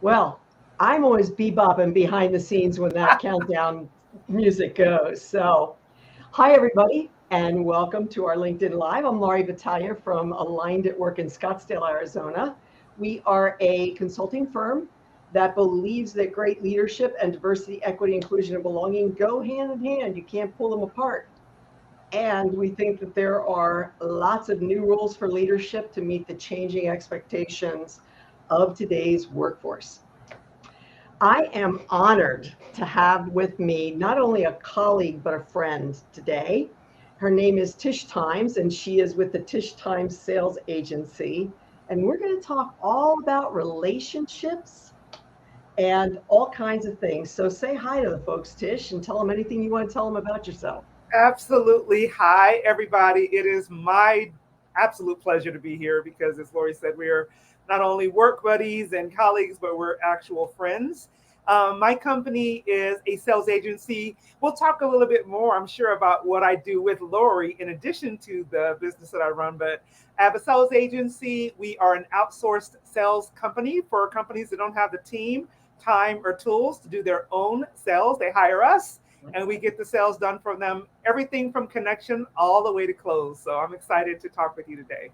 Well, I'm always bebopping behind the scenes when that countdown music goes. So, hi, everybody, and welcome to our LinkedIn Live. I'm Laurie Battaglia from Aligned at Work in Scottsdale, Arizona. We are a consulting firm that believes that great leadership and diversity, equity, inclusion, and belonging go hand in hand. You can't pull them apart. And we think that there are lots of new rules for leadership to meet the changing expectations of today's workforce. I am honored to have with me not only a colleague, but a friend today. Her name is Tish Times, and she is with the Tish Times Sales Agency. And we're going to talk all about relationships and all kinds of things. So say hi to the folks, Tish, and tell them anything you want to tell them about yourself. Absolutely. Hi, everybody. It is my absolute pleasure to be here because, as Lori said, we are not only work buddies and colleagues, but we're actual friends. My company is a sales agency. We'll talk a little bit more, I'm sure, about what I do with Lori in addition to the business that I run. But I have a sales agency. We are an outsourced sales company for companies that don't have the team, time, or tools to do their own sales. They hire us and we get the sales done for them, everything from connection all the way to close. So I'm excited to talk with you today.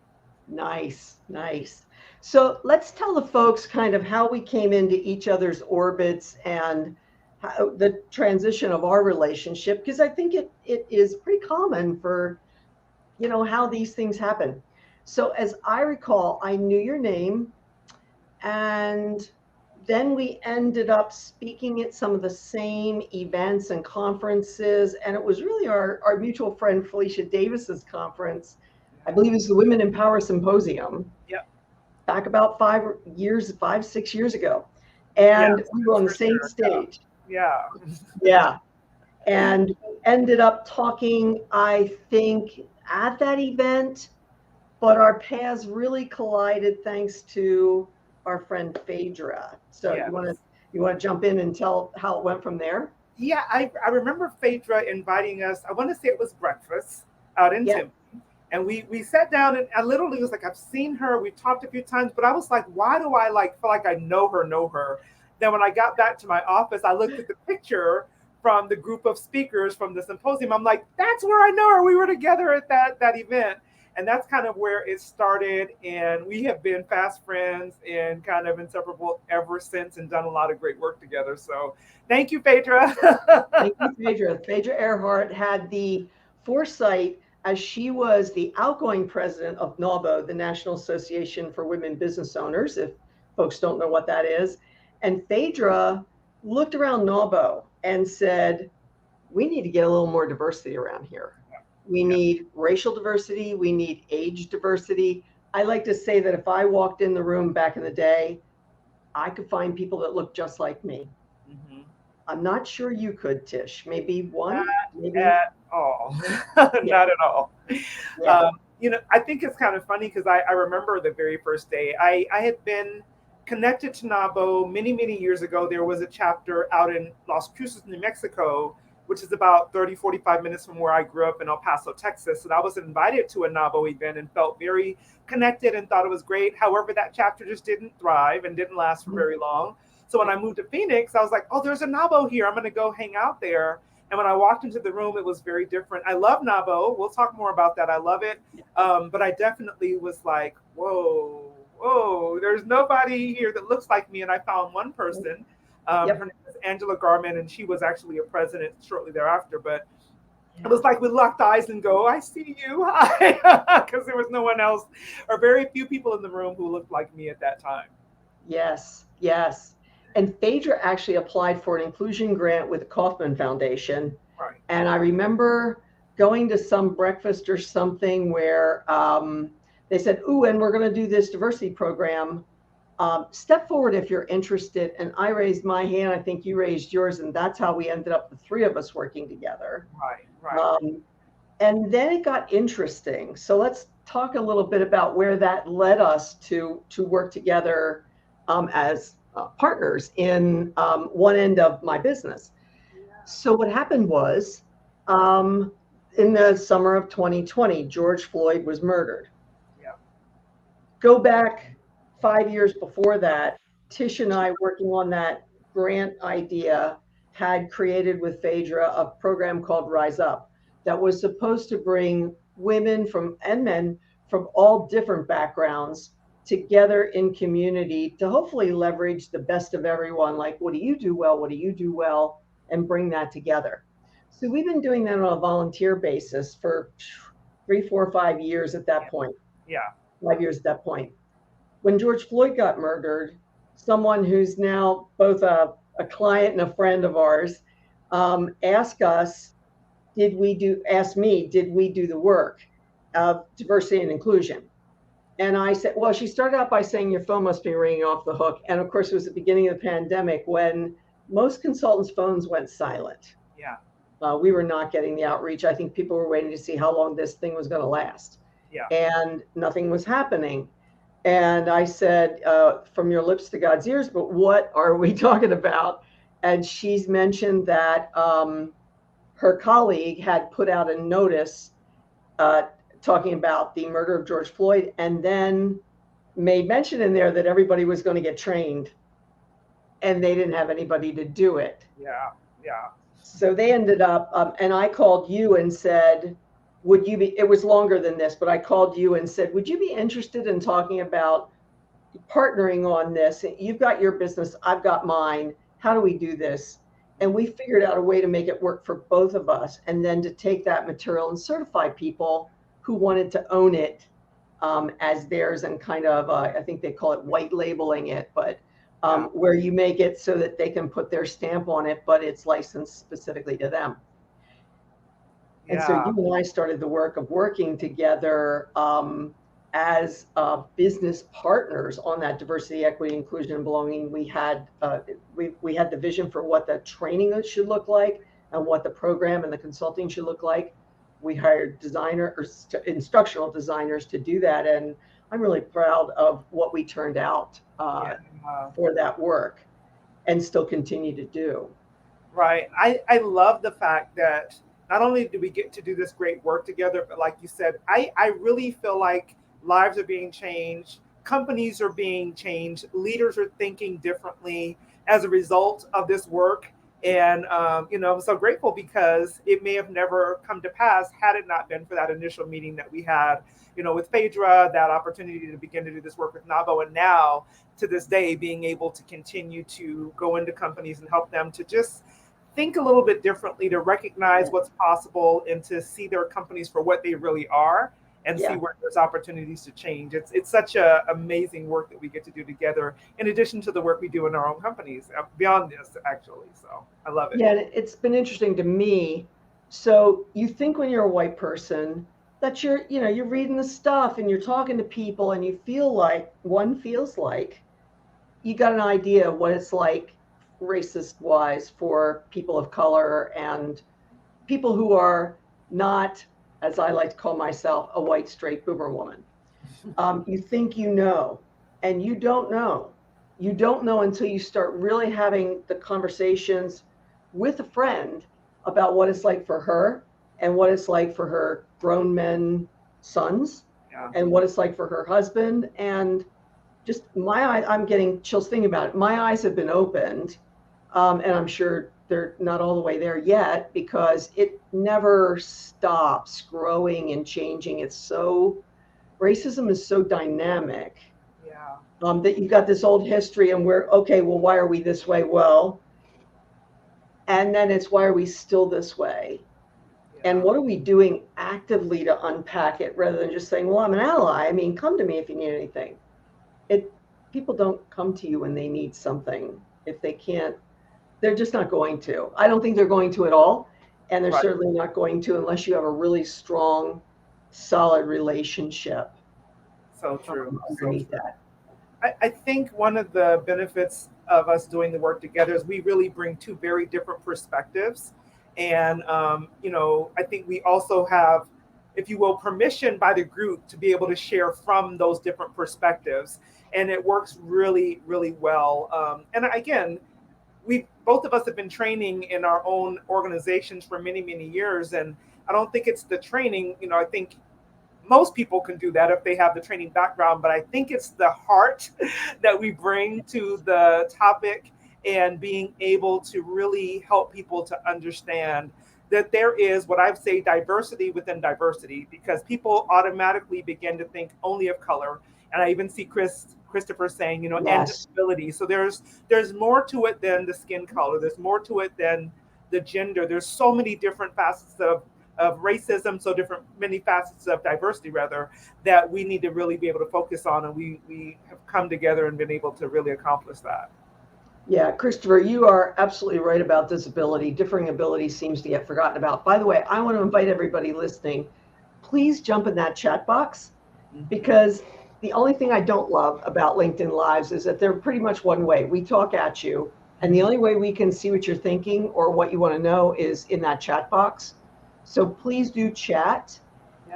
Nice, nice. So let's tell the folks kind of how we came into each other's orbits and how, the transition of our relationship, because I think it is pretty common for, how these things happen. So as I recall, I knew your name, and then we ended up speaking at some of the same events and conferences. And it was really our mutual friend Felicia Davis's conference. I believe it was the Women in Power Symposium. Yep. Back about 6 years ago. And we were on the same stage. Yeah. Yeah. And ended up talking, I think, at that event, but our paths really collided thanks to our friend Phaedra. So Yes. you want to jump in and tell how it went from there? Yeah, I remember Phaedra inviting us. I want to say it was breakfast out in Tempe. And we sat down and I literally was like, I've seen her. We've talked a few times, but I was like, why do I feel like I know her? Then when I got back to my office, I looked at the picture from the group of speakers from the symposium. I'm like, that's where I know her. We were together at that event. And that's kind of where it started. And we have been fast friends and kind of inseparable ever since and done a lot of great work together. So thank you, Phaedra. Thank you, Phaedra. Phaedra Earhart had the foresight, as she was the outgoing president of NAWBO, the National Association for Women Business Owners, if folks don't know what that is. And Phaedra looked around NAWBO and said, we need to get a little more diversity around here. We need racial diversity. We need age diversity. I like to say that if I walked in the room back in the day, I could find people that look just like me. Mm-hmm. I'm not sure you could, Tish. Maybe one? Maybe at all. Not at all. Yeah. I think it's kind of funny because I remember the very first day. I had been connected to NAWBO many, many years ago. There was a chapter out in Las Cruces, New Mexico, which is about 30, 45 minutes from where I grew up in El Paso, Texas. And I was invited to a NAWBO event and felt very connected and thought it was great. However, that chapter just didn't thrive and didn't last for very long. So when I moved to Phoenix, I was like, oh, there's a NAWBO here. I'm going to go hang out there. And when I walked into the room, it was very different. I love NAWBO. We'll talk more about that. I love it. But I definitely was like, whoa, there's nobody here that looks like me. And I found one person. Her name is Angela Garman, and she was actually a president shortly thereafter. But it was like we locked eyes and go, I see you. Hi. Because there was no one else or very few people in the room who looked like me at that time. Yes. And Phaedra actually applied for an inclusion grant with the Kauffman Foundation. Right. And I remember going to some breakfast or something where they said, ooh, and we're going to do this diversity program. Step forward if you're interested. And I raised my hand. I think you raised yours. And that's how we ended up, the three of us working together. Right. And then it got interesting. So let's talk a little bit about where that led us to work together as partners in one end of my business. So what happened was in the summer of 2020, George Floyd was murdered. Go back 5 years before that, Tish and I, working on that grant idea, had created with Phaedra a program called Rise Up that was supposed to bring women from and men from all different backgrounds together in community to hopefully leverage the best of everyone. Like, what do you do well? What do you do well? And bring that together. So we've been doing that on a volunteer basis for 3, 4, 5 years at that point. Yeah. 5 years at that point. When George Floyd got murdered, someone who's now both a client and a friend of ours asked us, asked me, did we do the work of diversity and inclusion? And I said, well, she started out by saying your phone must be ringing off the hook. And of course, it was the beginning of the pandemic when most consultants' phones went silent. Yeah. We were not getting the outreach. I think people were waiting to see how long this thing was going to last. Yeah. And nothing was happening. And I said, from your lips to God's ears, but what are we talking about? And she's mentioned that her colleague had put out a notice talking about the murder of George Floyd, and then made mention in there that everybody was going to get trained, and they didn't have anybody to do it. Yeah. Yeah. So they ended up, and I called you and said, would you be, it was longer than this, but I called you and said, would you be interested in talking about partnering on this? You've got your business, I've got mine. How do we do this? And we figured out a way to make it work for both of us, and then to take that material and certify people who wanted to own it as theirs, and kind of, I think they call it white labeling it, but where you make it so that they can put their stamp on it, but it's licensed specifically to them. And so you and I started the work of working together as business partners on that diversity, equity, inclusion, and belonging. We had we had the vision for what the training should look like and what the program and the consulting should look like. We hired instructional designers to do that, and I'm really proud of what we turned out for that work, and still continue to do. Right. I love the fact that not only do we get to do this great work together, but like you said, I really feel like lives are being changed, companies are being changed, leaders are thinking differently as a result of this work. And, I'm so grateful, because it may have never come to pass had it not been for that initial meeting that we had, with Phaedra, that opportunity to begin to do this work with NAWBO, and now to this day, being able to continue to go into companies and help them to just think a little bit differently, to recognize what's possible, and to see their companies for what they really are, and see where there's opportunities to change. It's such a amazing work that we get to do together, in addition to the work we do in our own companies, beyond this, actually. So I love it. Yeah, it's been interesting to me. So you think when you're a white person that you're reading the stuff and you're talking to people, and you feels like you got an idea of what it's like racist wise for people of color and people who are not, as I like to call myself, a white straight boomer woman. You think and you don't know. You don't know until you start really having the conversations with a friend about what it's like for her, and what it's like for her grown men sons, and what it's like for her husband. And just my eyes, I'm getting chills thinking about it. My eyes have been opened, and I'm sure they're not all the way there yet, because it never stops growing and changing. Racism is so dynamic. That you've got this old history, and we're okay, well, why are we this way? Well, and then it's, why are we still this way? And what are we doing actively to unpack it, rather than just saying, well, I'm an ally. I mean, come to me if you need anything. People don't come to you when they need something. If they can't, they're just not going to. I don't think they're going to at all. And they're certainly not going to unless you have a really strong, solid relationship. So true. Underneath that. I think one of the benefits of us doing the work together is we really bring two very different perspectives. And, I think we also have, if you will, permission by the group to be able to share from those different perspectives. And it works really, really well. And again, both of us have been training in our own organizations for many, many years. And I don't think it's the training, I think most people can do that if they have the training background, but I think it's the heart that we bring to the topic and being able to really help people to understand that there is what I've say diversity within diversity, because people automatically begin to think only of color. And I even see Christopher saying, and Yes. disability. So there's more to it than the skin color. There's more to it than the gender. There's so many different facets of racism, so different many facets of diversity rather, that we need to really be able to focus on, and we have come together and been able to really accomplish that. Yeah, Christopher, you are absolutely right about disability. Differing ability seems to get forgotten about. By the way, I want to invite everybody listening, please jump in that chat box, because the only thing I don't love about LinkedIn Lives is that they're pretty much one way. We talk at you, and the only way we can see what you're thinking or what you want to know is in that chat box. So please do chat.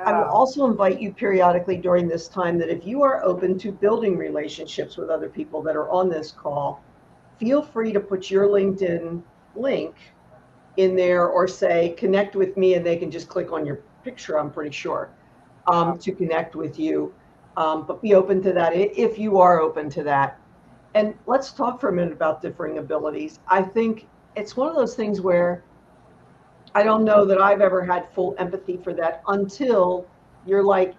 I will Yeah. also invite you periodically during this time that if you are open to building relationships with other people that are on this call, feel free to put your LinkedIn link in there, or say connect with me, and they can just click on your picture, I'm pretty sure, to connect with you. But be open to that if you are open to that. And let's talk for a minute about differing abilities. I think it's one of those things where I don't know that I've ever had full empathy for that until you're like,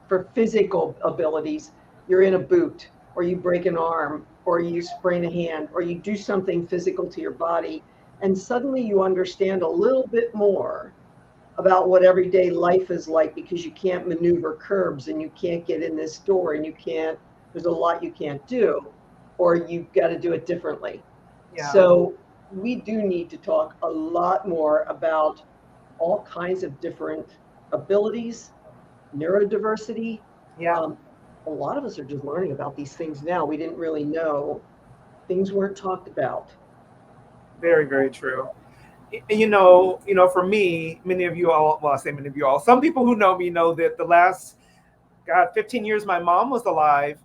for physical abilities, you're in a boot, or you break an arm, or you sprain a hand, or you do something physical to your body, and suddenly you understand a little bit more about what everyday life is like, because you can't maneuver curbs, and you can't get in this door, and there's a lot you can't do, or you've got to do it differently. Yeah. So we do need to talk a lot more about all kinds of different abilities, neurodiversity. Yeah. Um, a lot of us are just learning about these things now. We didn't really know. Things weren't talked about. Very, very true. For me, many of you all, well, I say many of you all, some people who know me know that the last, God, 15 years my mom was alive,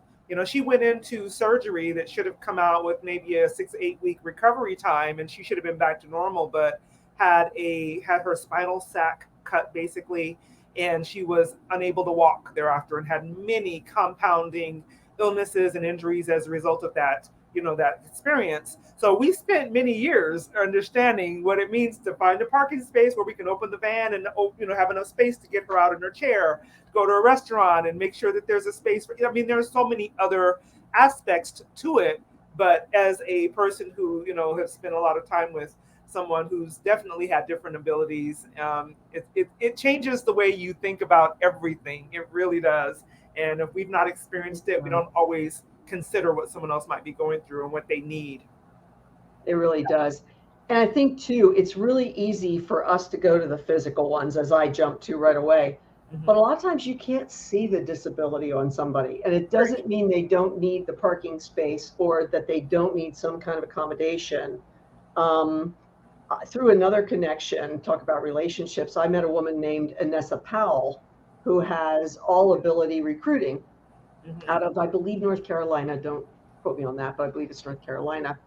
she went into surgery that should have come out with maybe a 6 to 8 week recovery time, and she should have been back to normal, but had her spinal sac cut basically, and she was unable to walk thereafter and had many compounding illnesses and injuries as a result of that experience. So we spent many years understanding what it means to find a parking space where we can open the van and have enough space to get her out in her chair, go to a restaurant and make sure that there's a space for, there's so many other aspects to it. But as a person who, has spent a lot of time with someone who's definitely had different abilities, it changes the way you think about everything. It really does. And if we've not experienced it, we don't always consider what someone else might be going through and what they need. It really does. And I think, too, it's really easy for us to go to the physical ones, as I jumped to right away. But a lot of times you can't see the disability on somebody. And it doesn't mean they don't need the parking space or that they don't need some kind of accommodation. Through another connection, talk about relationships, I met a woman named Anessa Powell, who has all ability recruiting out of, I believe, North Carolina. Don't quote me on that, but I believe it's North Carolina.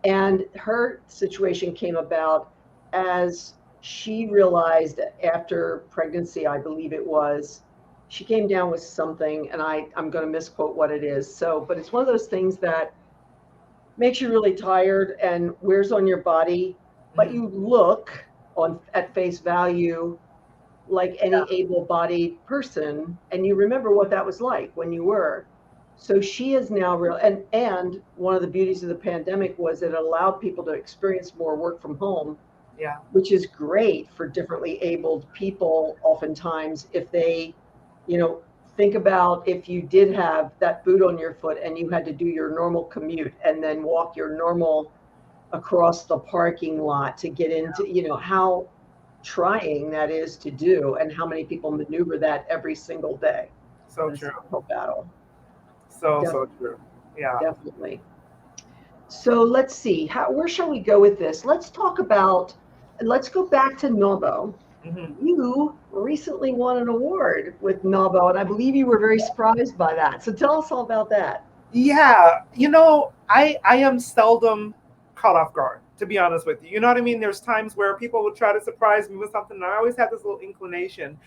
And her situation came about as she realized after pregnancy, I believe it was, she came down with something, and I'm going to misquote what it is. So, but it's one of those things that makes you really tired and wears on your body, but you look at face value like any able-bodied person, and you remember what that was like when you were. So she is now real, and one of the beauties of the pandemic was it allowed people to experience more work from home, Yeah. which is great for differently abled people. Oftentimes, if they, think about if you did have that boot on your foot and you had to do your normal commute and then walk your normal across the parking lot to get into, how trying that is to do, and how many people maneuver that every single day. So It's true. an uphill battle. So true. Yeah. Definitely. So let's see, where shall we go with this? Let's go back to Novo. You recently won an award with Novo, and I believe you were very surprised by that. So tell us all about that. Yeah. I am seldom caught off guard, to be honest with you. You know what I mean? There's times where people would try to surprise me with something, and I always have this little inclination.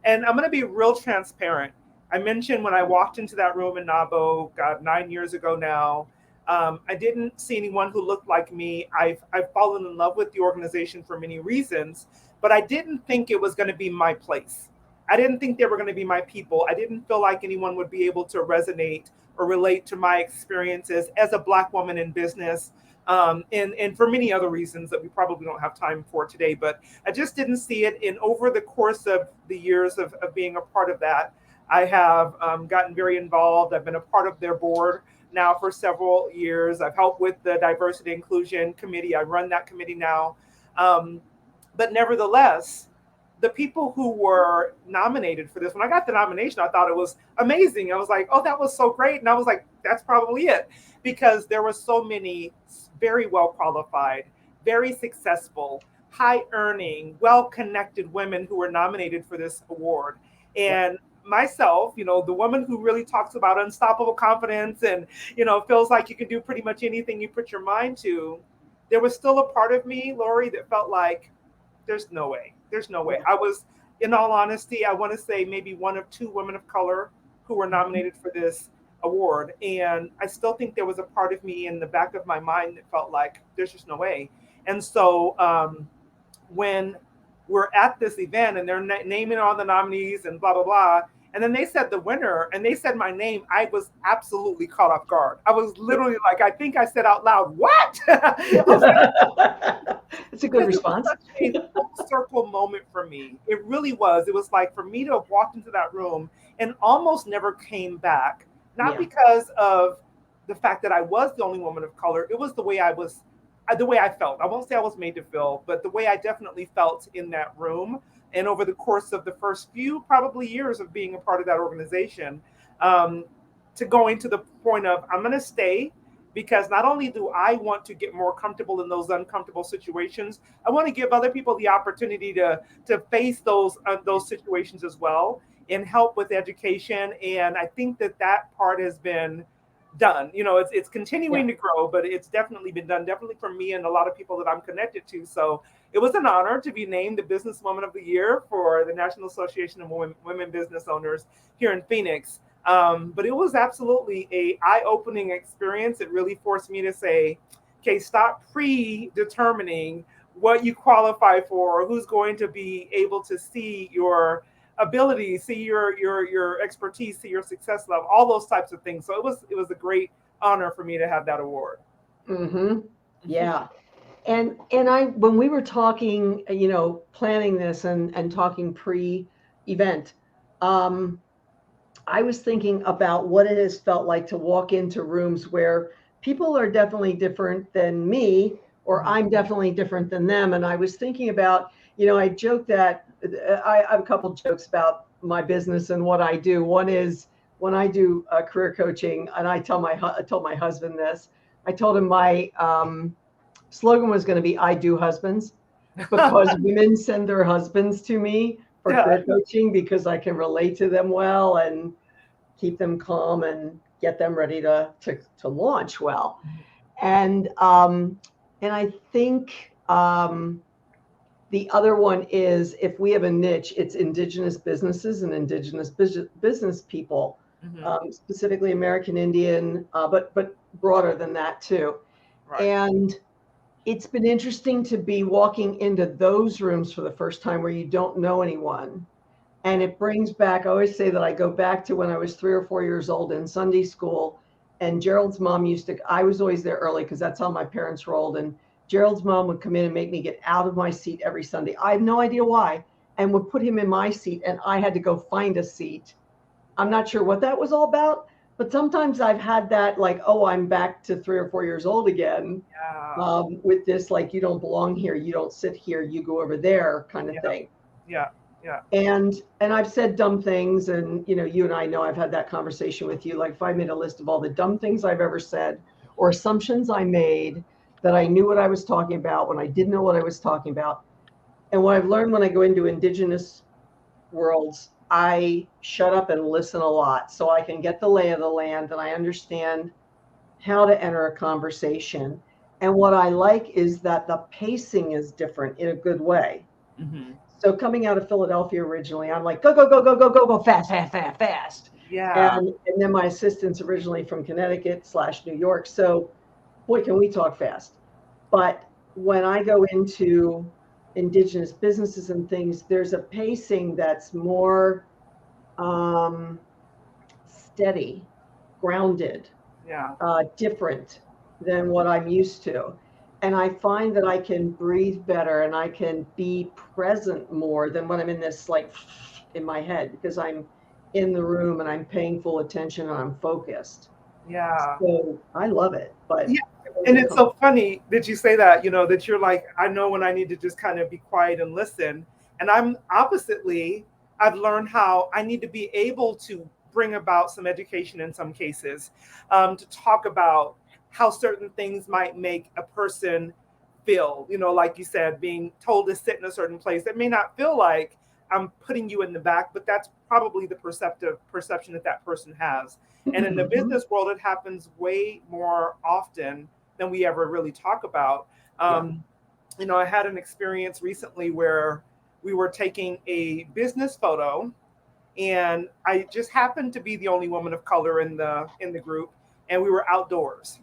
And I'm going to be real transparent. I mentioned when I walked into that room in Nabo, God, 9 years ago now, I didn't see anyone who looked like me. I've fallen in love with the organization for many reasons, but I didn't think it was going to be my place. I didn't think they were going to be my people. I didn't feel like anyone would be able to resonate or relate to my experiences as a Black woman in business, and for many other reasons that we probably don't have time for today. But I just didn't see it. And over the course of the years of being a part of that, I have gotten very involved. I've been a part of their board now for several years. I've helped with the diversity inclusion committee. I run that committee now. Um, but nevertheless, the people who were nominated for this, when I got the nomination, I thought it was amazing. I was like, oh, that was so great. And I was like, that's probably it. Because there were so many very well qualified, very successful, high earning, well connected women who were nominated for this award. And myself, the woman who really talks about unstoppable confidence and, feels like you can do pretty much anything you put your mind to, there was still a part of me, Laurie, that felt like, there's no way. There's no way. I was, in all honesty, I want to say maybe one of two women of color who were nominated for this award. And I still think there was a part of me in the back of my mind that felt like there's just no way. And so when we're at this event and they're naming all the nominees and blah, blah, blah, and then they said the winner and they said my name, I was absolutely caught off guard. I was literally like, I think I said out loud, what? It's a good response. It was such a full circle moment for me. It really was. It was like for me to have walked into that room and almost never came back, not because of the fact that I was the only woman of color. It was the way the way I felt. I won't say I was made to feel, but the way I definitely felt in that room. And over the course of the first few probably years of being a part of that organization, to going to the point of I'm going to stay because not only do I want to get more comfortable in those uncomfortable situations, I want to give other people the opportunity to face those situations as well and help with education. And I think that part has been done. It's continuing to grow, but it's definitely been done, definitely for me and a lot of people that I'm connected to. So it was an honor to be named the Businesswoman of the Year for the National Association of Women Business Owners here in Phoenix. But it was absolutely a eye-opening experience. It really forced me to say, okay, stop predetermining what you qualify for, who's going to be able to see your ability, see your expertise, see your success level, all those types of things. So it was a great honor for me to have that award. Mm-hmm. Yeah. And when we were talking, planning this and talking pre-event, I was thinking about what it has felt like to walk into rooms where people are definitely different than me, or I'm definitely different than them. And I was thinking about, I joke that I have a couple jokes about my business and what I do. One is when I do career coaching, and I told my husband this. I told him my slogan was going to be "I do husbands," because women send their husbands to me for career coaching because I can relate to them well and keep them calm and get them ready to launch well. And I think the other one is if we have a niche, it's Indigenous businesses and Indigenous business people, specifically American Indian, but broader than that too. Right. And it's been interesting to be walking into those rooms for the first time where you don't know anyone. And it brings back, I always say that I go back to when I was 3 or 4 years old in Sunday school, and Gerald's mom I was always there early because that's how my parents rolled. And Gerald's mom would come in and make me get out of my seat every Sunday. I have no idea why, and would put him in my seat, and I had to go find a seat. I'm not sure what that was all about, but sometimes I've had that like, oh, I'm back to 3 or 4 years old again, with this, like, you don't belong here, you don't sit here, you go over there kind of thing. Yeah. And I've said dumb things, and you and I know I've had that conversation with you. Like if I made a list of all the dumb things I've ever said or assumptions I made that I knew what I was talking about when I didn't know what I was talking about. And what I've learned when I go into Indigenous worlds, I shut up and listen a lot so I can get the lay of the land and I understand how to enter a conversation. And what I like is that the pacing is different in a good way. Mm-hmm. So coming out of Philadelphia originally, I'm like, go, go, go, go, go, go, go, fast, fast, fast, fast. Yeah. And then my assistant's originally from Connecticut / New York. So boy, can we talk fast. But when I go into indigenous businesses and things, there's a pacing that's more steady, grounded, Yeah. different than what I'm used to. And I find that I can breathe better and I can be present more than when I'm in this like in my head because I'm in the room and I'm paying full attention and I'm focused. Yeah. So I love it, but Yeah. And it's so funny that you say that, that you're like, I know when I need to just kind of be quiet and listen. And I'm oppositely, I've learned how I need to be able to bring about some education in some cases, to talk about how certain things might make a person feel, like you said, being told to sit in a certain place. It may not feel like I'm putting you in the back, but that's probably the perception that that person has. And in the business world, it happens way more often than we ever really talk about. Um, I had an experience recently where we were taking a business photo, and I just happened to be the only woman of color in the group, and we were outdoors,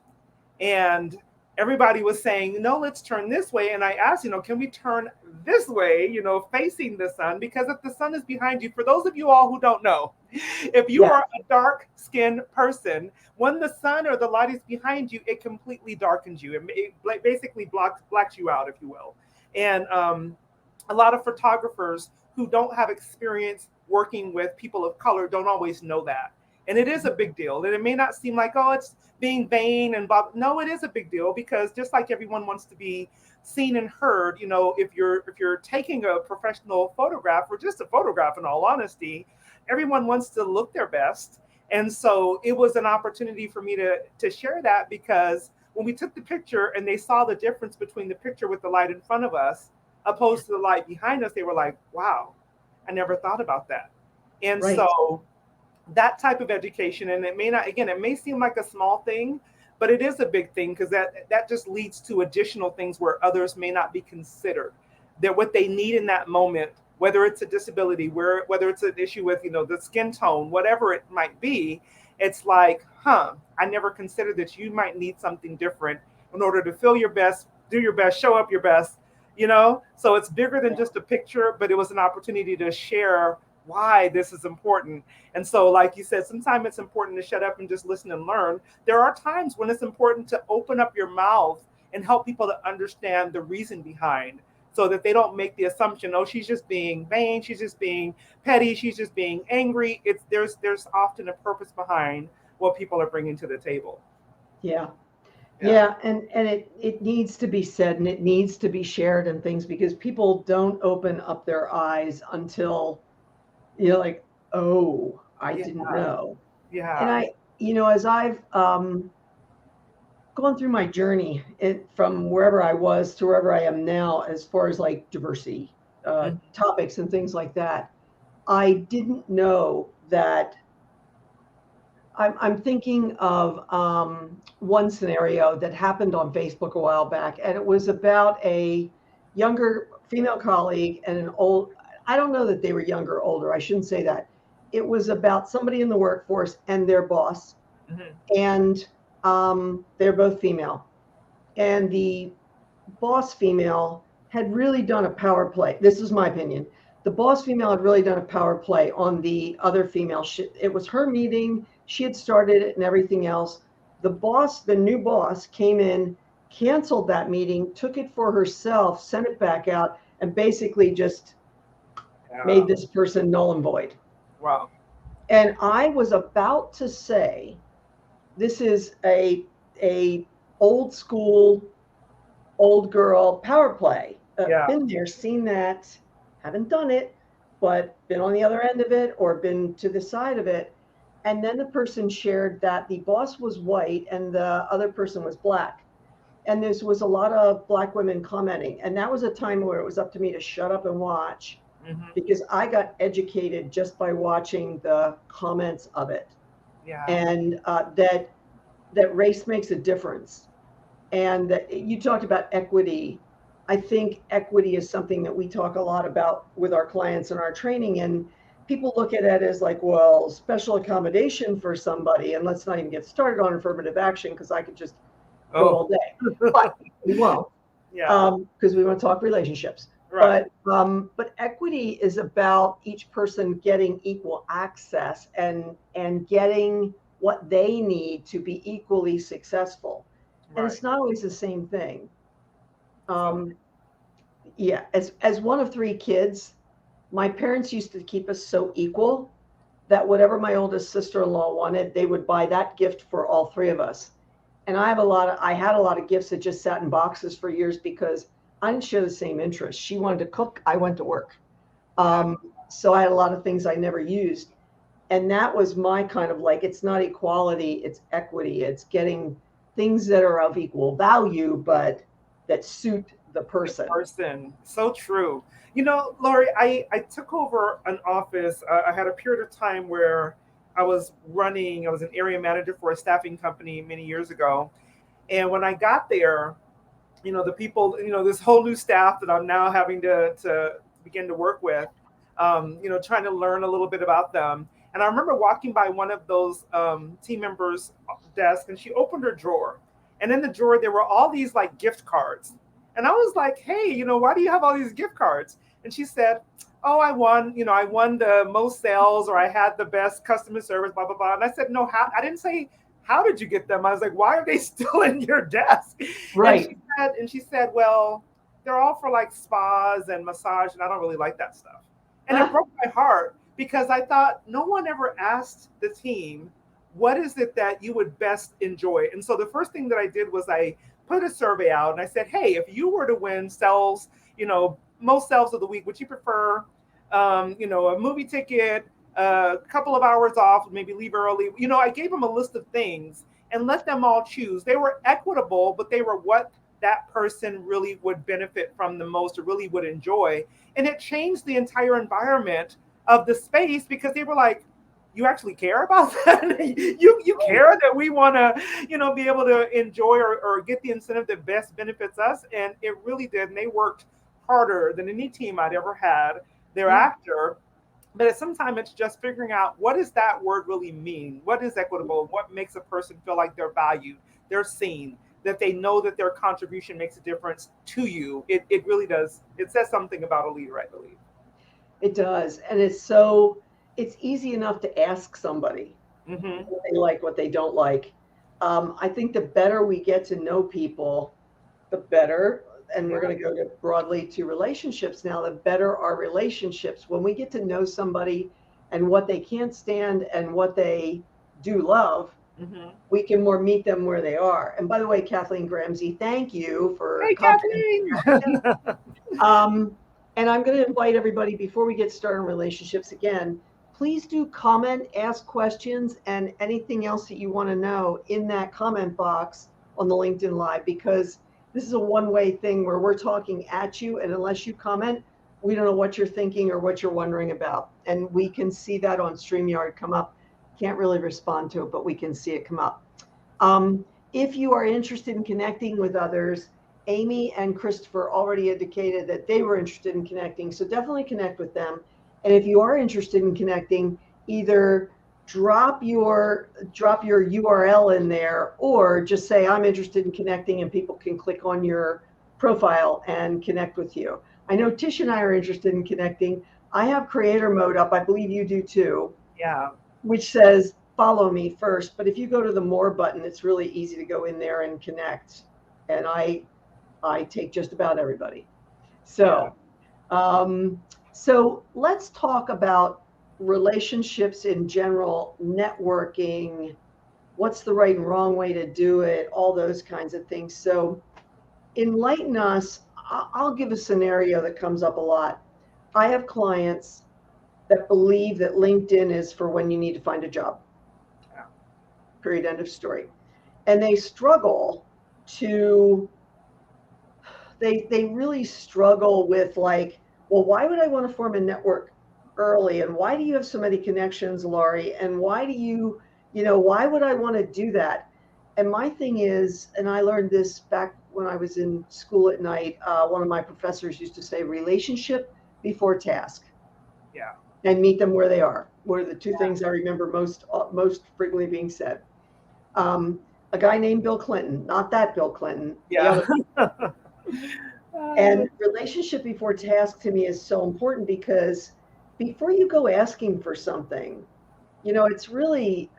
and everybody was saying, no, let's turn this way. And I asked, can we turn this way, facing the sun? Because if the sun is behind you, for those of you all who don't know, if you are a dark skinned person, when the sun or the light is behind you, it completely darkens you. It basically blacks you out, if you will. And a lot of photographers who don't have experience working with people of color don't always know that. And it is a big deal. And it may not seem like, oh, it's being vain and blah. No, it is a big deal because just like everyone wants to be seen and heard, if you're taking a professional photograph or just a photograph in all honesty, everyone wants to look their best. And so it was an opportunity for me to share that, because when we took the picture and they saw the difference between the picture with the light in front of us opposed to the light behind us, they were like, wow, I never thought about that. And so that type of education, and it may not, again, it may seem like a small thing, but it is a big thing, because that just leads to additional things where others may not be considered, that what they need in that moment, whether it's a disability, whether it's an issue with the skin tone, whatever it might be, it's like, I never considered that you might need something different in order to feel your best, do your best, show up your best. So it's bigger than just a picture, but it was an opportunity to share why this is important. And so, like you said, sometimes it's important to shut up and just listen and learn. There are times when it's important to open up your mouth and help people to understand the reason behind, so that they don't make the assumption, oh, she's just being vain, she's just being petty, she's just being angry. There's often a purpose behind what people are bringing to the table. Yeah, and it needs to be said and it needs to be shared and things, because people don't open up their eyes until you're like, oh, I Yeah. didn't know. And Yeah. as I've gone through my journey from wherever I was to wherever I am now, as far as like diversity Mhm. topics and things like that, I didn't know that. I'm thinking of one scenario that happened on Facebook a while back, and it was about a younger female colleague and an old, I don't know that they were younger or older, I shouldn't say that. It was about somebody in the workforce and their boss, Mhm. and they're both female. And the boss female had really done a power play. This is my opinion. The boss female had really done a power play on the other female. It was her meeting. She had started it and everything else. The new boss, came in, canceled that meeting, took it for herself, sent it back out, and basically just Yeah. made this person null and void. Wow. And I was about to say, this is a old school old girl power play. Yeah. Been there, seen that, haven't done it, but been on the other end of it or been to the side of it. And then the person shared that the boss was white and the other person was black. And there was a lot of black women commenting. And that was a time where it was up to me to shut up and watch, Mhm. because I got educated just by watching the comments of it. Yeah. And that race makes a difference. And that you talked about equity I think equity is something that we talk a lot about with our clients in our training, and people look at it as like, well, special accommodation for somebody, and let's not even get started on affirmative action because I could just go all Oh, day, but we won't, yeah, because we want to talk relationships. right, But equity is about each person getting equal access and getting what they need to be equally successful, and right. it's not always the same thing. So, Um, yeah, as one of three kids, my parents used to keep us so equal that whatever my oldest sister-in-law wanted, they would buy that gift for all three of us. And I had a lot of gifts that just sat in boxes for years because I didn't share the same interests. She wanted to cook, I went to work. yeah, Um, so I had a lot of things I never used. And that was my kind of like, it's not equality, it's equity. It's getting things that are of equal value, but that suit the the person. person. So true. Laurie, I took over an office. I had a period of time where I was an area manager for a staffing company many years ago. And when I got there, the people, this whole new staff that I'm now having to begin to work with, trying to learn a little bit about them. And I remember walking by one of those team members' desk, and she opened her drawer, and in the drawer there were all these like gift cards. And I was like, "Hey, why do you have all these gift cards?" And she said, "Oh, I won the most sales, or I had the best customer service, blah blah blah." And I said, "No, how?" I didn't say, "How did you get them?" I was like, "Why are they still in your desk?" And Right. she said, "Well, they're all for like spas and massage, and I don't really like that stuff." And it Ah, broke my heart because I thought no one ever asked the team, what is it that you would best enjoy? And so the first thing that I did was I put a survey out and I said, hey, if you were to win sales, most sales of the week, would you prefer, a movie ticket, a couple of hours off, maybe leave early? I gave them a list of things and let them all choose. They were equitable, but they were what that person really would benefit from the most or really would enjoy. And it changed the entire environment of the space because they were like, you actually care about that? you care that we want to, be able to enjoy or get the incentive that best benefits us? And it really did. And they worked harder than any team I'd ever had yeah. thereafter. But at some time, it's just figuring out what does that word really mean? What is equitable? What makes a person feel like they're valued, they're seen, that they know that their contribution makes a difference to you? It really does. It says something about a leader, I believe. It does. And it's easy enough to ask somebody Mm-hmm. what they like, what they don't like. I think the better we get to know people, the better, and we're Yeah. going to go to broadly to relationships now, the better our relationships. When we get to know somebody and what they can't stand and what they do love, Mm-hmm. we can more meet them where they are. And by the way, Kathleen Gramsey, thank you for Hey, commenting. Kathleen. Um, and I'm going to invite everybody before we get started in relationships again, please do comment, ask questions, and anything else that you want to know in that comment box on the LinkedIn Live, because this is a one-way thing where we're talking at you, and unless you comment, we don't know what you're thinking or what you're wondering about. And we can see that on StreamYard come up. Can't really respond to it, but we can see it come up. Um, if you are interested in connecting with others, Amy and Christopher already indicated that they were interested in connecting, so definitely connect with them. And if you are interested in connecting, either drop your URL in there, or just say I'm interested in connecting, and people can click on your profile and connect with you. I know Tish and I are interested in connecting. I have creator mode up. I believe you do too, Yeah. which says follow me first. But if you go to the more button, it's really easy to go in there and connect. And I take just about everybody. Yeah. So so let's talk about relationships in general, networking, what's the right and wrong way to do it, all those kinds of things. So enlighten us. I'll give a scenario that comes up a lot. I have clients that believe that LinkedIn is for when you need to find a job. Yeah. Period. End of story. And they struggle to they really struggle with like, well, why would I want to form a network early? And why do you have so many connections, Laurie? And why do why would I want to do that? And my thing is, and I learned this back when I was in school at night, one of my professors used to say, relationship before task. Yeah. And meet them where they are. What are the two things I remember most frequently being said? A guy named Bill Clinton, not that Bill Clinton, the Yeah. other. And relationship before task to me is so important because before you go asking for something, it's really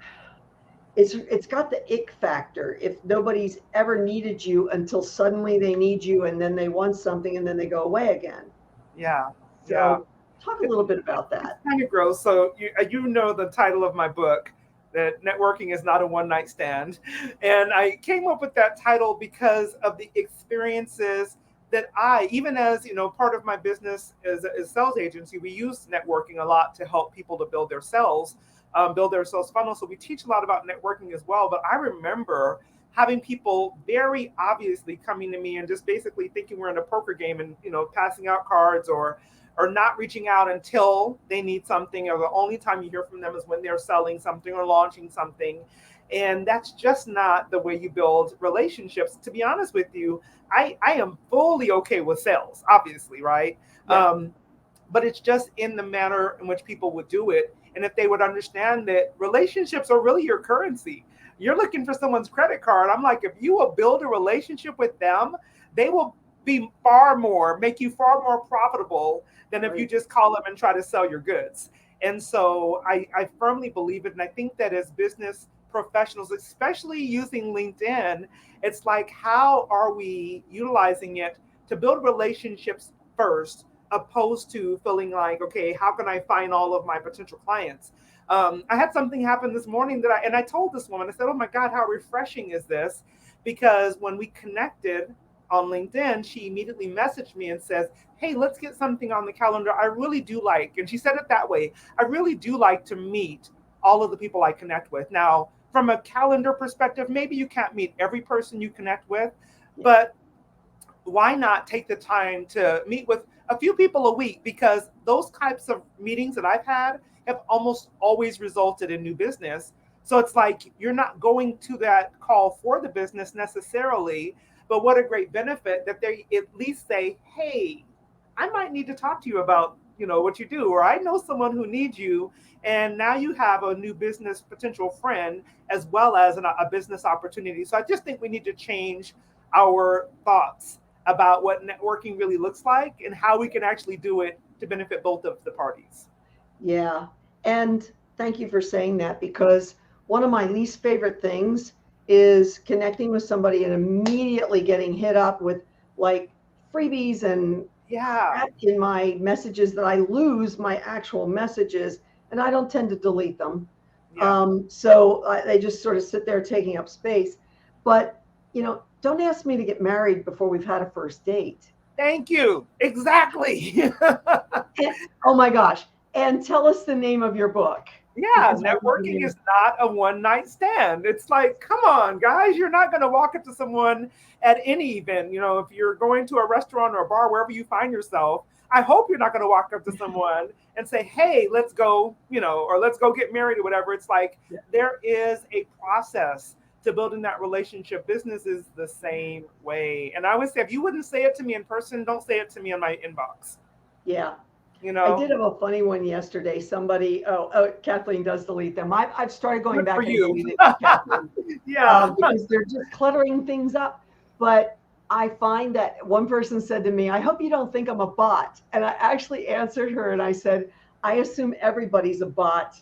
it's got the ick factor if nobody's ever needed you until suddenly they need you and then they want something and then they go away again. Yeah. Yeah. So talk a little bit about It's that. kind of gross. So you know the title of my book, that networking is not a one night stand, and I came up with that title because of the experiences that even as part of my business is a sales agency, we use networking a lot to help people to build their sales funnel. So we teach a lot about networking as well. But I remember having people very obviously coming to me and just basically thinking we're in a poker game and passing out cards or not reaching out until they need something, or the only time you hear from them is when they're selling something or launching something. And that's just not the way you build relationships. To be honest with you, I am fully okay with sales, obviously, right? Yeah. But it's just in the manner in which people would do it. And if they would understand that relationships are really your currency, you're looking for someone's credit card. I'm like, if you will build a relationship with them, they will make you far more profitable than if you Right. just call them and try to sell your goods. And so I firmly believe it. And I think that as business professionals, especially using LinkedIn, it's like, how are we utilizing it to build relationships first, opposed to feeling like, okay, how can I find all of my potential clients? I had something happen this morning and I told this woman, I said, oh my God, how refreshing is this? Because when we connected on LinkedIn, she immediately messaged me and says, hey, let's get something on the calendar. I really do like, and she said it that way, I really do like to meet all of the people I connect with. Now, from a calendar perspective, maybe you can't meet every person you connect with, Yeah. but why not take the time to meet with a few people a week? Because those types of meetings that I've had have almost always resulted in new business. So it's like you're not going to that call for the business necessarily, but what a great benefit that they at least say, hey, I might need to talk to you about what you do, or I know someone who needs you, and now you have a new business potential friend as well as a business opportunity. So I just think we need to change our thoughts about what networking really looks like and how we can actually do it to benefit both of the parties. Yeah. And thank you for saying that because one of my least favorite things is connecting with somebody and immediately getting hit up with like freebies and Yeah, crap in my messages that I lose my actual messages and I don't tend to delete them. yeah. They just sort of sit there taking up space. But, don't ask me to get married before we've had a first date. Thank you. Exactly. Oh my gosh. And tell us the name of your book Yeah, because I love the networking name. is not a one night stand. It's like, come on, guys, you're not going to walk up to someone at any event. If you're going to a restaurant or a bar, wherever you find yourself, I hope you're not going to walk up to someone and say, hey, let's go, or let's go get married or whatever. It's like Yeah. there is a process to building that relationship. Business is the same way. And I would say, if you wouldn't say it to me in person, don't say it to me in my inbox. Yeah. You I know, did have a funny one yesterday. Somebody, Kathleen does delete them. I've started going good for back and you. deleting Kathleen Yeah. because they're just cluttering things up. But I find that one person said to me, I hope you don't think I'm a bot. And I actually answered her and I said, I assume everybody's a bot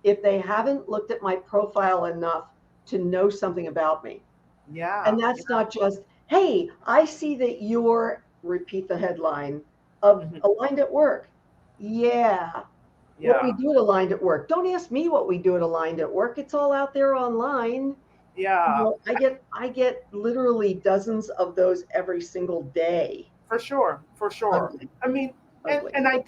if they haven't looked at my profile enough to know something about me. Yeah. And that's not just, hey, I see that you're, repeat the headline of Mhm. Aligned at Work. Yeah, what we Yeah. do at Aligned at Work. Don't ask me what we do at Aligned at Work. It's all out there online. Yeah. I get literally dozens of those every single day. For sure. For sure. Ugly, I mean, ugly. and I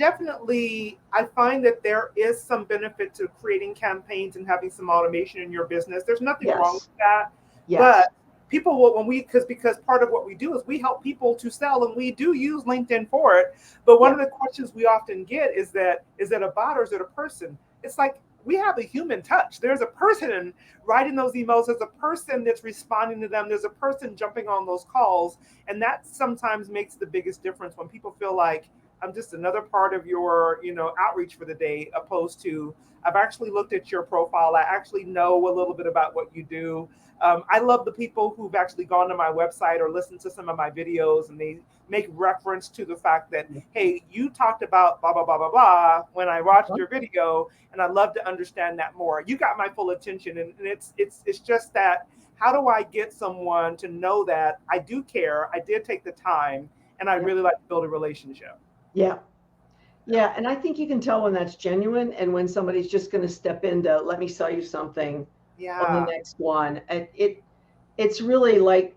find that there is some benefit to creating campaigns and having some automation in your business. There's nothing wrong Yes, with that. yes, But people will, when we, because part of what we do is we help people to sell, and we do use LinkedIn for it. But one yeah, of the questions we often get is that, is it a bot or is it a person? It's like, we have a human touch. There's a person writing those emails. There's a person that's responding to them. There's a person jumping on those calls. And that sometimes makes the biggest difference when people feel like I'm just another part of your, outreach for the day, opposed to I've actually looked at your profile. I actually know a little bit about what you do. I love the people who've actually gone to my website or listened to some of my videos, and they make reference to the fact that, hey, you talked about blah, blah, blah, blah, blah when I watched your video, and I'd love to understand that more. You got my full attention. And it's just that, how do I get someone to know that I do care, I did take the time, and I really like to build a relationship? Yeah. Yeah. And I think you can tell when that's genuine and when somebody's just going to step into, let me sell you something on the next one. And it's really like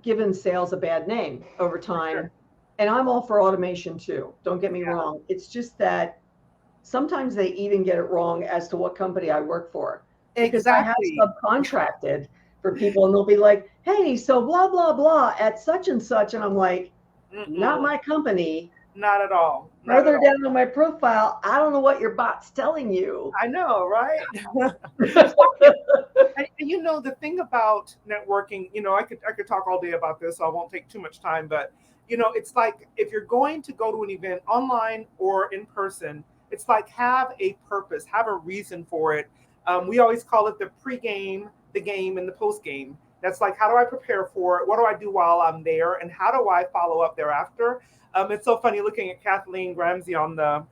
giving sales a bad name over time. Sure. And I'm all for automation too. Don't get me wrong. It's just that sometimes they even get it wrong as to what company I work for. Because I have subcontracted for people, and they'll be like, hey, so blah, blah, blah at such and such. And I'm like, not my company. Not at all. Further down on my profile, I don't know what your bot's telling you. I know, right? And the thing about networking, I could talk all day about this, so I won't take too much time, but it's like, if you're going to go to an event online or in person, it's like, have a purpose, have a reason for it. We always call it the pregame, the game, and the postgame. That's like, how do I prepare for it? What do I do while I'm there? And how do I follow up thereafter? It's so funny looking at Kathleen Ramsey on the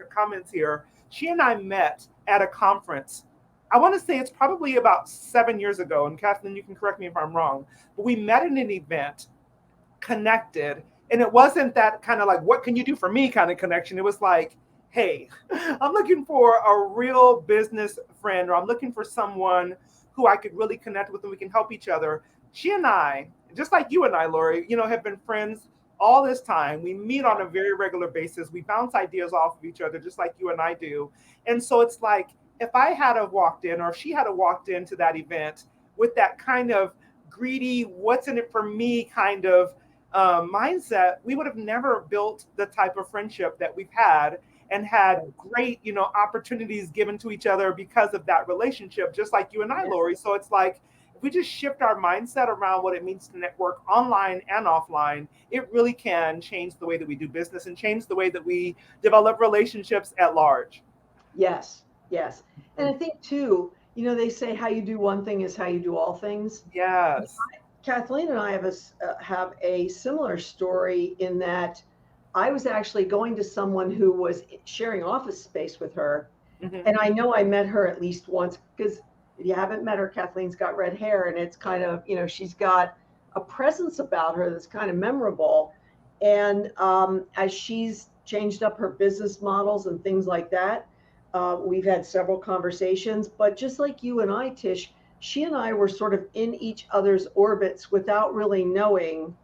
comments here. She and I met at a conference. I want to say it's probably about 7 years ago. And Kathleen, you can correct me if I'm wrong. But we met in an event, connected. And it wasn't that kind of like, what can you do for me kind of connection. It was like, hey, I'm looking for a real business friend, or I'm looking for someone who I could really connect with and we can help each other. She and I, just like you and I, Laurie, have been friends all this time. We meet on a very regular basis. We bounce ideas off of each other, just like you and I do. And so it's like, if I had have walked in, or if she had have walked into that event with that kind of greedy, what's in it for me kind of mindset, we would have never built the type of friendship that we've had, and had great, opportunities given to each other because of that relationship, just like you and I, Laurie. So it's like, if we just shift our mindset around what it means to network online and offline, it really can change the way that we do business and change the way that we develop relationships at large. Yes, yes. And I think too, they say how you do one thing is how you do all things. Yes. Kathleen and I have a similar story in that I was actually going to someone who was sharing office space with her. Mm-hmm. And I know I met her at least once, because if you haven't met her, Kathleen's got red hair, and it's kind of, she's got a presence about her that's kind of memorable. And as she's changed up her business models and things like that, we've had several conversations. But just like you and I, Tish, she and I were sort of in each other's orbits without really knowing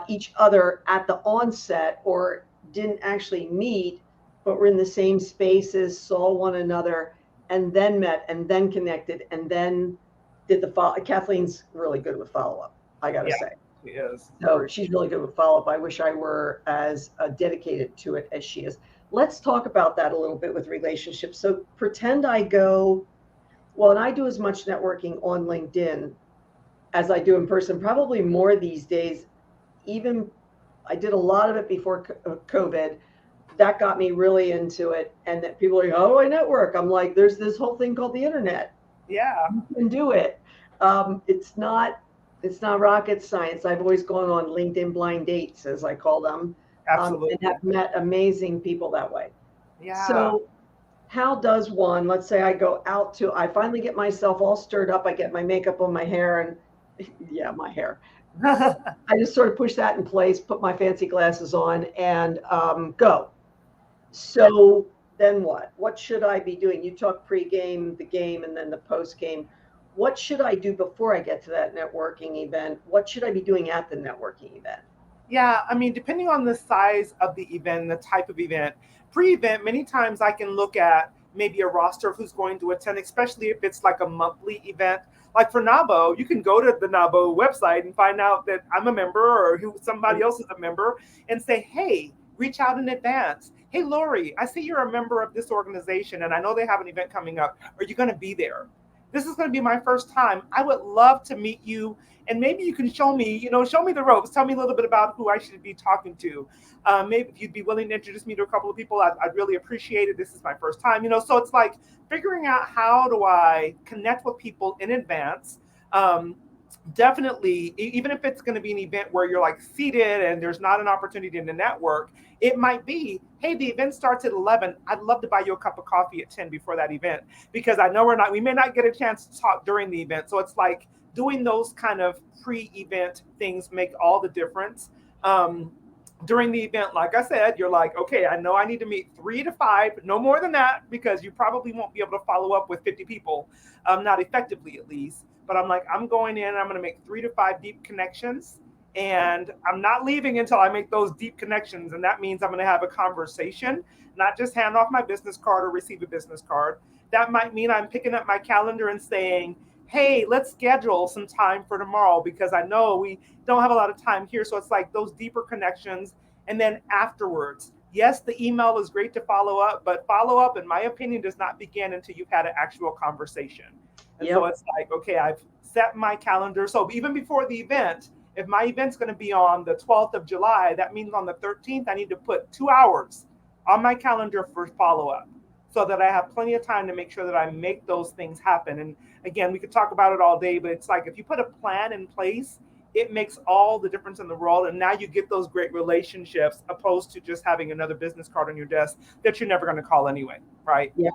each other at the onset, or didn't actually meet, but were in the same spaces, saw one another, and then met, and then connected, and then did the follow. Kathleen's really good with follow-up, I gotta say. She is. So she's really good with follow-up. I wish I were as dedicated to it as she is. Let's talk about that a little bit with relationships. So pretend I go, well, and I do as much networking on LinkedIn as I do in person, probably more these days. Even I did a lot of it before COVID. That got me really into it. And that people are like, how do I network? I'm like, there's this whole thing called the internet. Yeah. You can do it. It's not rocket science. I've always gone on LinkedIn blind dates, as I call them. Absolutely. And have met amazing people that way. Yeah. So how does one, let's say I finally get myself all stirred up. I get my makeup on my hair, and my hair. I just sort of push that in place, put my fancy glasses on, and go. So then what? What should I be doing? You talk pre-game, the game, and then the post-game. What should I do before I get to that networking event? What should I be doing at the networking event? Yeah, I mean, depending on the size of the event and the type of event, pre-event, many times I can look at maybe a roster of who's going to attend, especially if it's like a monthly event. Like for NABO, you can go to the NABO website and find out that I'm a member, or who somebody else is a member, and say, hey, reach out in advance. Hey, Laurie, I see you're a member of this organization and I know they have an event coming up. Are you going to be there? This is going to be my first time. I would love to meet you. And maybe you can show me, show me the ropes. Tell me a little bit about who I should be talking to. Maybe if you'd be willing to introduce me to a couple of people, I'd really appreciate it. This is my first time, so it's like figuring out how do I connect with people in advance. Definitely, even if it's going to be an event where you're like seated and there's not an opportunity to network, it might be, hey, the event starts at 11. I'd love to buy you a cup of coffee at 10 before that event, because I know we may not get a chance to talk during the event. So it's like doing those kind of pre-event things make all the difference. During the event, like I said, you're like, okay, I know I need to meet 3 to 5, no more than that, because you probably won't be able to follow up with 50 people, not effectively at least. But I'm like, I'm going in, I'm going to make 3 to 5 deep connections, and I'm not leaving until I make those deep connections. And that means I'm going to have a conversation, not just hand off my business card or receive a business card. That might mean I'm picking up my calendar and saying, hey, let's schedule some time for tomorrow, because I know we don't have a lot of time here. So it's like those deeper connections. And then afterwards, yes, the email is great to follow up, but follow up, in my opinion, does not begin until you've had an actual conversation. And so it's like, okay, I've set my calendar. So even before the event, if my event's going to be on the 12th of July, that means on the 13th, I need to put 2 hours on my calendar for follow-up, so that I have plenty of time to make sure that I make those things happen. And again, we could talk about it all day, but it's like, if you put a plan in place, it makes all the difference in the world. And now you get those great relationships, opposed to just having another business card on your desk that you're never going to call anyway, right? Yeah.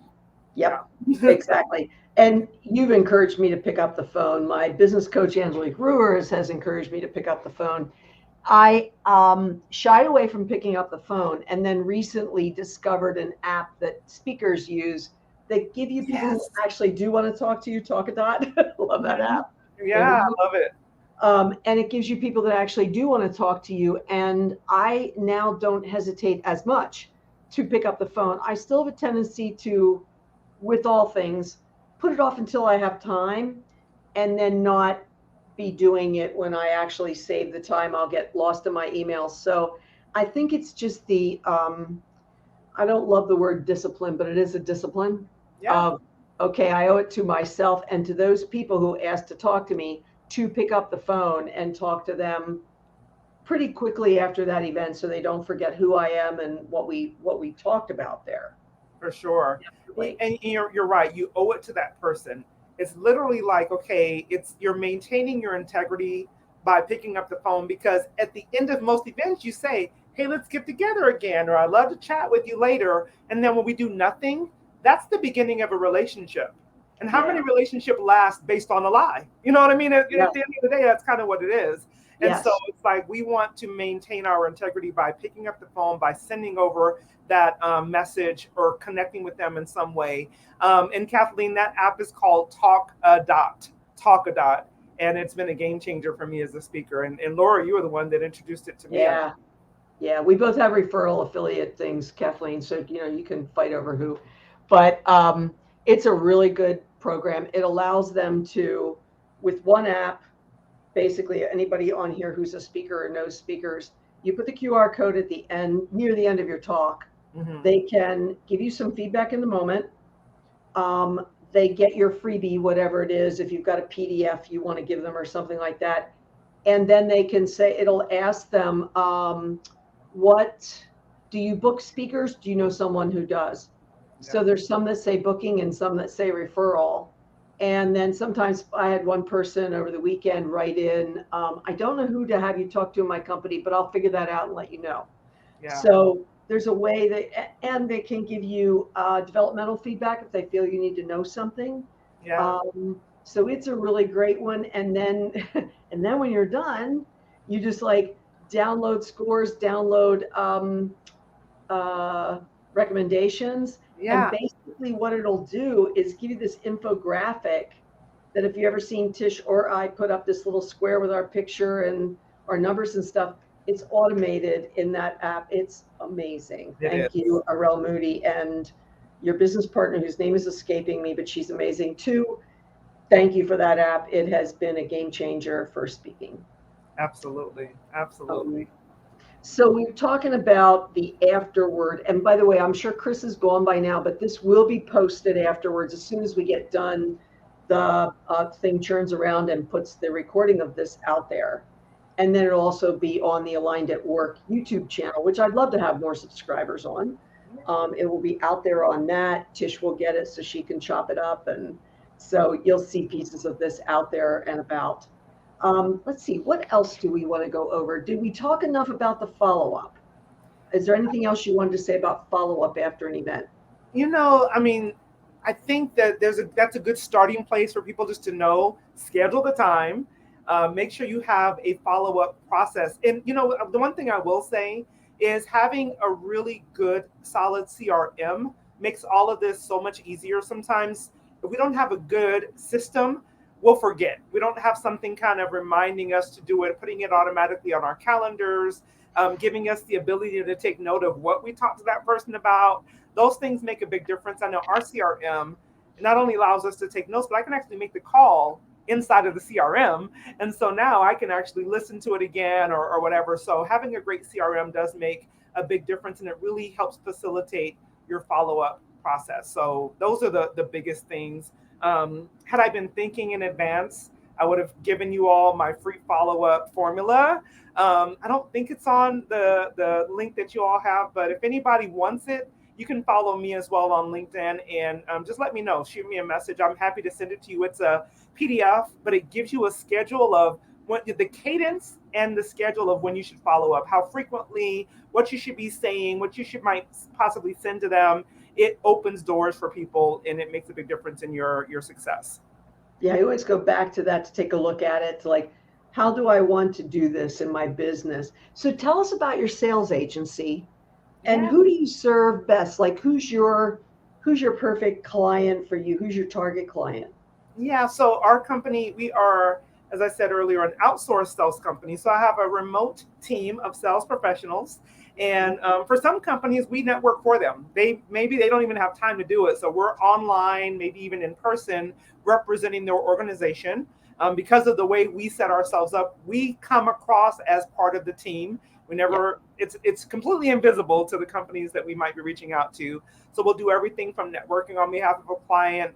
Yep, exactly. And you've encouraged me to pick up the phone. My business coach, Angelique Ruers, has encouraged me to pick up the phone. I shied away from picking up the phone, and then recently discovered an app that speakers use that give you people who actually do want to talk to you, Talkadot. Love that app. Yeah, I love it. And it gives you people that actually do want to talk to you. And I now don't hesitate as much to pick up the phone. I still have a tendency to, with all things, put it off until I have time, and then not be doing it when I actually save the time. I'll get lost in my emails. So I think it's just the, I don't love the word discipline, but it is a discipline of, okay, I owe it to myself and to those people who asked to talk to me to pick up the phone and talk to them pretty quickly after that event, so they don't forget who I am and what we talked about there. For sure. And you're right. You owe it to that person. It's literally like, okay, you're maintaining your integrity by picking up the phone, because at the end of most events, you say, hey, let's get together again, or I'd love to chat with you later. And then when we do nothing, that's the beginning of a relationship. And how many relationships last based on a lie? You know what I mean? At the end of the day, that's kind of what it is. And so it's like, we want to maintain our integrity by picking up the phone, by sending over that message or connecting with them in some way. And Kathleen, that app is called Talkadot. And it's been a game changer for me as a speaker. And Laura, you were the one that introduced it to me. Yeah. We both have referral affiliate things, Kathleen. So, you can fight over who. But it's a really good program. It allows them to, with one app, basically anybody on here who's a speaker or knows speakers, you put the QR code at the end, near the end of your talk. Mm-hmm. They can give you some feedback in the moment. They get your freebie, whatever it is, if you've got a PDF you want to give them or something like that. And then they can say, it'll ask them, what do you book speakers? Do you know someone who does? Yeah. So there's some that say booking and some that say referral. And then sometimes I had one person over the weekend write in, I don't know who to have you talk to in my company, but I'll figure that out and let you know. Yeah. So there's a way that, and they can give you developmental feedback if they feel you need to know something. Yeah. So it's a really great one. And then when you're done, you just like download scores, download recommendations. Yeah. And basically what it'll do is give you this infographic that, if you ever seen Tish or I put up this little square with our picture and our numbers and stuff, it's automated in that app. It's amazing. Thank you, Arel Moody, and your business partner, whose name is escaping me, but she's amazing too. Thank you for that app. It has been a game changer for speaking. Absolutely. So we're talking about the afterward. And by the way, I'm sure Chris is gone by now, but this will be posted afterwards. As soon as we get done, the thing turns around and puts the recording of this out there. And then it'll also be on the Aligned at Work YouTube channel, which I'd love to have more subscribers on. It will be out there on that. Tish will get it so she can chop it up. And so you'll see pieces of this out there and about. Let's see, what else do we want to go over? Did we talk enough about the follow-up? Is there anything else you wanted to say about follow-up after an event? I mean, I think that that's a good starting place for people just to know, schedule the time, make sure you have a follow-up process. And the one thing I will say is having a really good, solid CRM makes all of this so much easier. Sometimes if we don't have a good system, we'll forget. We don't have something kind of reminding us to do it, putting it automatically on our calendars, giving us the ability to take note of what we talked to that person about. Those things make a big difference. I know our CRM not only allows us to take notes, but I can actually make the call inside of the CRM. And so now I can actually listen to it again or whatever. So having a great CRM does make a big difference, and it really helps facilitate your follow-up process. So those are the biggest things. Had I been thinking in advance, I would have given you all my free follow-up formula. I don't think it's on the link that you all have, but if anybody wants it, you can follow me as well on LinkedIn, and just let me know. Shoot me a message. I'm happy to send it to you. It's a PDF, but it gives you a schedule of the cadence and the schedule of when you should follow up, how frequently, what you should be saying, what you might possibly send to them. It opens doors for people, and it makes a big difference in your success. Yeah, I always go back to that to take a look at it. Like, how do I want to do this in my business? So tell us about your sales agency and Yeah. who do you serve best? Like, who's your perfect client for you? Who's your target client? Yeah, so our company, we are, as I said earlier, an outsourced sales company. So I have a remote team of sales professionals. And for some companies, we network for them. Maybe they don't even have time to do it. So we're online, maybe even in person, representing their organization. Because of the way we set ourselves up, we come across as part of the team. We never, it's completely invisible to the companies that we might be reaching out to. So we'll do everything from networking on behalf of a client,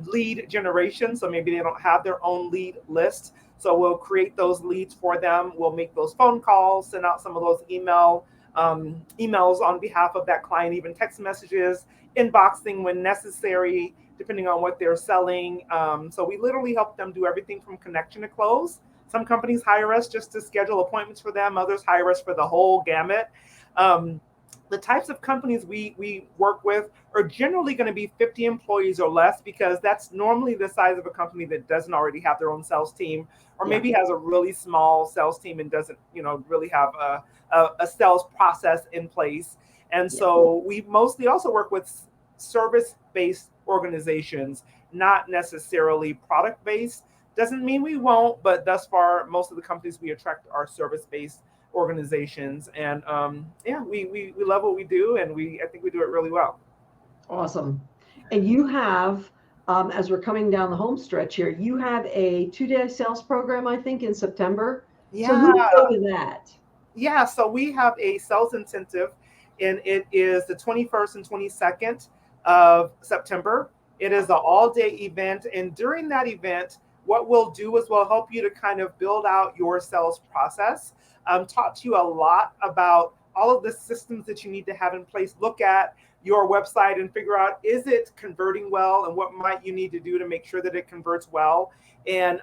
lead generation. So maybe they don't have their own lead list. So we'll create those leads for them. We'll make those phone calls, send out some of those emails on behalf of that client, even text messages, inboxing when necessary, depending on what they're selling. So we literally help them do everything from connection to close. Some companies hire us just to schedule appointments for them. Others hire us for the whole gamut. The types of companies we work with are generally going to be 50 employees or less, because that's normally the size of a company that doesn't already have their own sales team, or maybe has a really small sales team and doesn't, really have a sales process in place. And so we mostly also work with service-based organizations, not necessarily product-based. Doesn't mean we won't, but thus far, most of the companies we attract are service-based organizations. And we love what we do, and I think we do it really well. Awesome. And you have, as we're coming down the home stretch here, you have a 2-day sales program, I think, in September. So who would go to that? Yeah, so we have a sales incentive, and it is the 21st and 22nd of September. It is an all-day event, and during that event, what we'll do is we'll help you to kind of build out your sales process, talk to you a lot about all of the systems that you need to have in place, look at your website and figure out, is it converting well, and what might you need to do to make sure that it converts well. And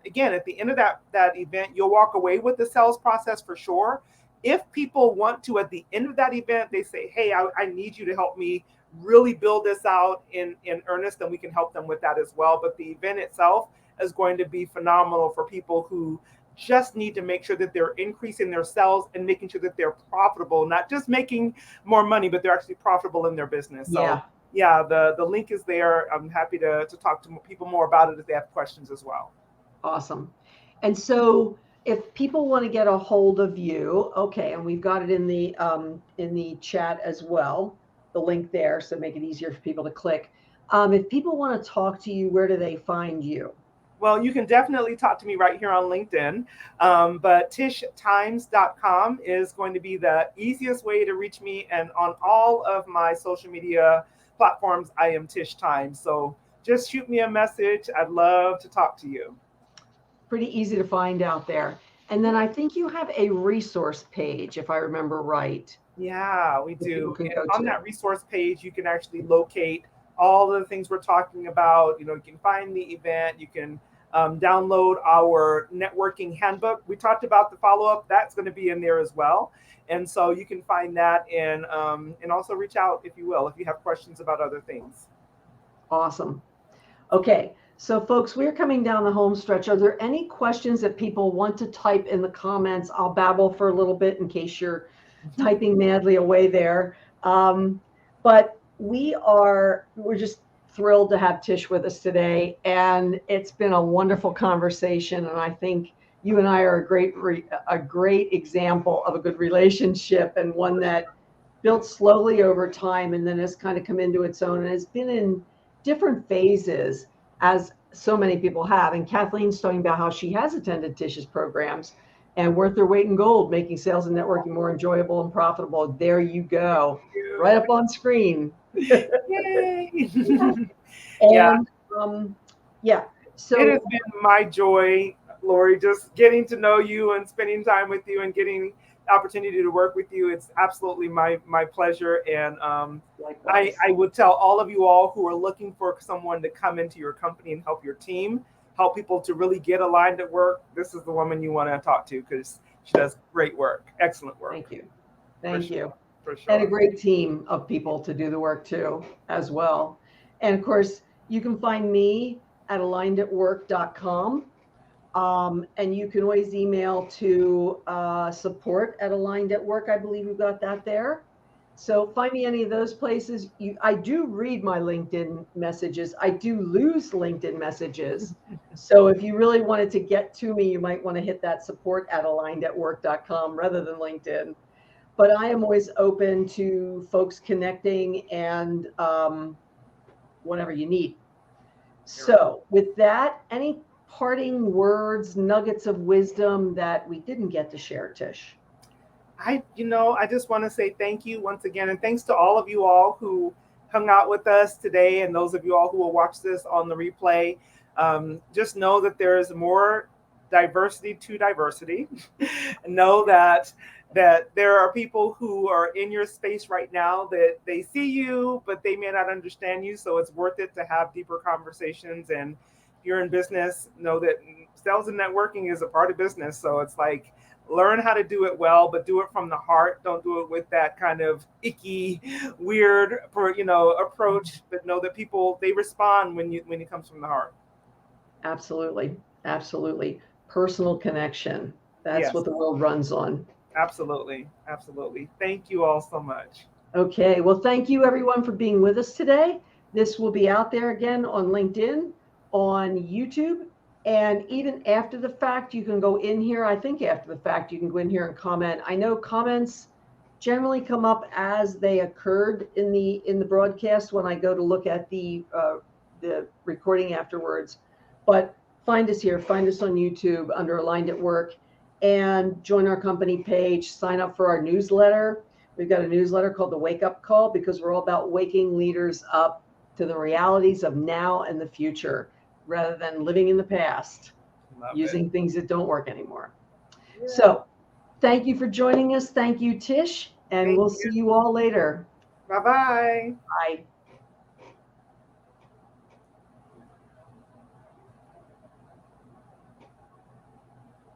again, at the end of that event, you'll walk away with the sales process for sure. If people want to, at the end of that event, they say, hey, I need you to help me really build this out in earnest, then we can help them with that as well. But the event itself is going to be phenomenal for people who just need to make sure that they're increasing their sales and making sure that they're profitable, not just making more money, but they're actually profitable in their business. So yeah, the link is there. I'm happy to talk to people more about it if they have questions as well. Awesome. And so if people want to get a hold of you, okay, and we've got it in the chat as well, the link there, so make it easier for people to click. If people want to talk to you, where do they find you? Well, you can definitely talk to me right here on LinkedIn. But tishtimes.com is going to be the easiest way to reach me. And on all of my social media platforms, I am Tish Times. So just shoot me a message. I'd love to talk to you. Pretty easy to find out there. And then I think you have a resource page, if I remember right. Yeah, we do. Can And go on to. that resource page, you can actually locate all of the things we're talking about. You know, you can find the event, you can download our networking handbook. We talked about the follow up, that's going to be in there as well. And so you can find that and also reach out if you will, if you have questions about other things. Awesome. Okay. So, folks, we're coming down the home stretch. Are there any questions that people want to type in the comments? I'll babble for a little bit in case you're typing madly away there. But we're just thrilled to have Tish with us today. And it's been a wonderful conversation. And I think you and I are a great example of a good relationship, and one that built slowly over time and then has kind of come into its own and has been in different phases, as so many people have. And Kathleen's talking about how she has attended Tish's programs and worth their weight in gold, making sales and networking more enjoyable and profitable. There you go, right up on screen. Yay! Yeah. And yeah, so it has been my joy, Laurie, just getting to know you and spending time with you and getting the opportunity to work with you. It's absolutely my pleasure. And I would tell all of you all who are looking for someone to come into your company and help your team, help people to really get aligned at work, this is the woman you want to talk to, because she does great work, excellent work. Thank you. Thank you. For sure. And a great team of people to do the work too, as well. And of course, you can find me at alignedatwork.com. And you can always email to support at aligned@work. I believe you've got that there. So find me any of those places. I do read my LinkedIn messages. I do lose LinkedIn messages. So if you really wanted to get to me, you might want to hit that support at aligned@work.com rather than LinkedIn. But I am always open to folks connecting and whatever you need. So with that, any parting words, nuggets of wisdom that we didn't get to share, Tish? I just want to say thank you once again. And thanks to all of you all who hung out with us today. And those of you all who will watch this on the replay, just know that there is more diversity to diversity. Know that there are people who are in your space right now that they see you, but they may not understand you. So it's worth it to have deeper conversations. And if you're in business, know that sales and networking is a part of business. So it's like, learn how to do it well, but do it from the heart. Don't do it with that kind of icky, weird, approach. But know that people, they respond when it comes from the heart. Absolutely, absolutely. Personal connection. That's what the world runs on. Absolutely, absolutely. Thank you all so much. Okay, well, thank you everyone for being with us today. This will be out there again on LinkedIn, on YouTube. And even after the fact, you can go in here. I think after the fact, you can go in here and comment. I know comments generally come up as they occurred in the broadcast when I go to look at the recording afterwards. But find us here. Find us on YouTube under Aligned at Work, and join our company page. Sign up for our newsletter. We've got a newsletter called the Wake Up Call, because we're all about waking leaders up to the realities of now and the future, rather than living in the past, using things that don't work anymore. Yeah. So thank you for joining us. Thank you, Tish. And we'll see you all later. Bye-bye. Bye.